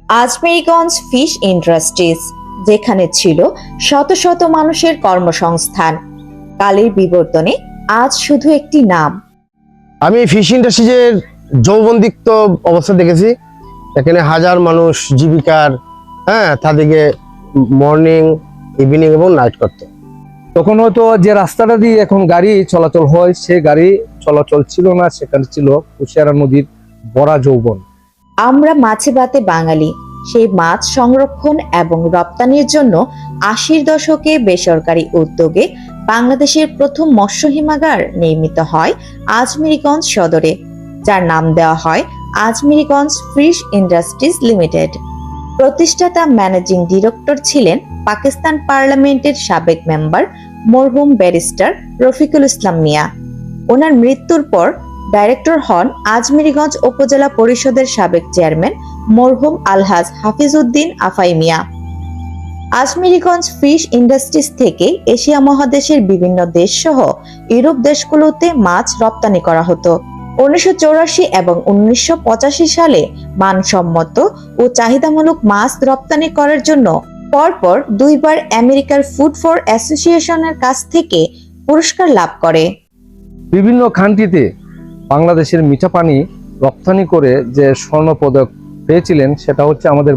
আজমেরীগঞ্জ fish industries, যেখানে ছিল শত শত মানুষের কর্মসংস্থান, কালের বিবর্তনে আজ শুধু একটি নাম। আমি ফিশ ইন্ডাস্ট্রিজের যৌবনদীপ্ত অবস্থা দেখেছি। এখানে হাজার মানুষ জীবিকার তাদেরকে মর্নিং, ইভিনিং এবং নাইট করত। তখন হয়তো যে রাস্তাটা দিয়ে এখন গাড়ি চলাচল হয়, সে গাড়ি চলাচল ছিল না, সেখানে ছিল কুশিয়ারা নদীর বড়া যৌবন। আমরা মাছে ভাতে বাঙালি, সেই মাছ সংরক্ষণ এবং রপ্তানির জন্য ৮০-র দশকে বেসরকারি উদ্যোগে বাংলাদেশের প্রথম মৎস্য হিমাগার নির্মিত হয় আজমেরীগঞ্জ সদরে, যার নাম দেওয়া হয় আজমেরীগঞ্জ ফিশ ইন্ডাস্ট্রিজ লিমিটেড। প্রতিষ্ঠাতা ম্যানেজিং ডিরেক্টর ছিলেন পাকিস্তান পার্লামেন্টের সাবেক মেম্বার মরহুম ব্যারিস্টার রফিকুল ইসলাম মিয়া। ওনার মৃত্যুর পর ডাইরেক্টর হন আজমেরীগঞ্জ উপজেলা পরিষদের সাবেক চেয়ারম্যান মরহুম আলহাজ হাফিজউদ্দিন আফাই মিয়া। আজমেরীগঞ্জ ফিশ ইন্ডাস্ট্রিজ থেকে এশিয়া মহাদেশের বিভিন্ন দেশ সহ ইউরোপ দেশগুলোতে মাছ রপ্তানি করা হতো। 1984 এবং 1985 সালে মানসম্মত ও চাহিদামূলক মাছ রপ্তানি করার জন্য পরপর দুইবার আমেরিকার ফুড ফর অ্যাসোসিয়েশনের কাছ থেকে পুরস্কার লাভ করে। বিভিন্ন খানটিতে বাংলাদেশের মিঠা পানি রপ্তানি করে যে স্বর্ণ পদক পেয়েছিলেন, সেটা হচ্ছে আমাদের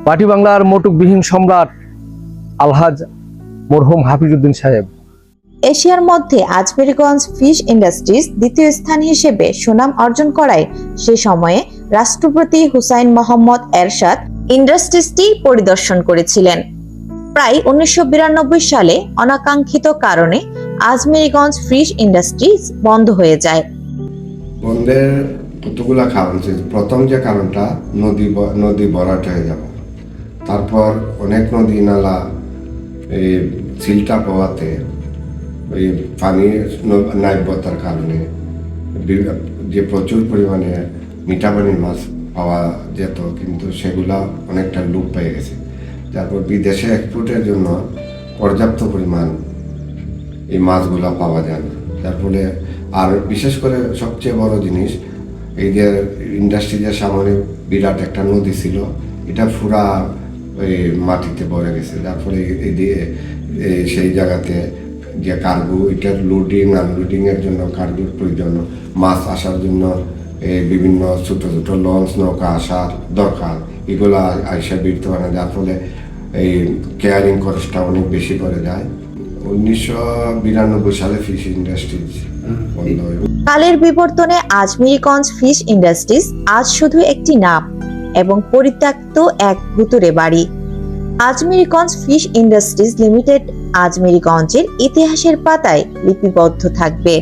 বাটি বাংলার মোটকবিহীন সম্রাট আলহাজ মরহুম হাফিজউদ্দিন সাহেব। এশিয়ার মধ্যে আজমেরীগঞ্জ ফিশ ইন্ডাস্ট্রিজ দ্বিতীয় স্থান হিসেবে সুনাম অর্জন করায় সে সময়ে রাষ্ট্রপতি হুসাইন মোহাম্মদ এরশাদ ইন্ডাস্ট্রিজটি পরিদর্শন করেছিলেন। প্রায় 1992 সালে অনাকাঙ্ক্ষিত কারণে আজমেরীগঞ্জ ফিশ ইন্ডাস্ট্রিজ বন্ধ হয়ে যায়। বন্ধের কতগুলা কারণ ছিল। প্রথম যে কারণটা, নদী ভরাট হয়ে যাবে। তারপর অনেক নদী নালা এই সিলটা পাওয়াতে ওই পানির নাইবতার কারণে যে প্রচুর পরিমাণে মিঠা পানির মাছ পাওয়া যেত, কিন্তু সেগুলা অনেকটা লোপ পেয়ে গেছে। তারপর বিদেশে এক্সপোর্টের জন্য পর্যাপ্ত পরিমাণ এই মাছগুলা পাওয়া যায় না, যার ফলে আর বিশেষ করে সবচেয়ে বড় জিনিস, এই যে ইন্ডাস্ট্রিজের সামনে বিরাট একটা নদী ছিল, এটা পুরা ওই মাটিতে পড়ে গেছে, যার ফলে সেই জায়গাতে যে কার্গো, এটার লোডিং আনলোডিং এর জন্য কার্গোর প্রয়োজন, মাছ আসার জন্য বিভিন্ন ছোট ছোট লঞ্চ নৌকা আসার দরকার, এগুলো আইসা বিরতে পারে না, যার ফলে এই কেয়ারিং খরচটা অনেক বেশি পড়ে যায়। 1992 সালে ফিশ ইন্ডাস্ট্রিজ বন্ধ হয়ে। কালের বিবর্তনে আজমেরীগঞ্জ ফিশ ইন্ডাস্ট্রিজ আজ শুধু একটি নাম এবং পরিত্যক্ত এক ভুতুড়ে বাড়ি। আজমেরীগঞ্জ ফিশ ইন্ডাস্ট্রিজ লিমিটেড আজমেরীগঞ্জের ইতিহাসের পাতায় লিপিবদ্ধ থাকবে।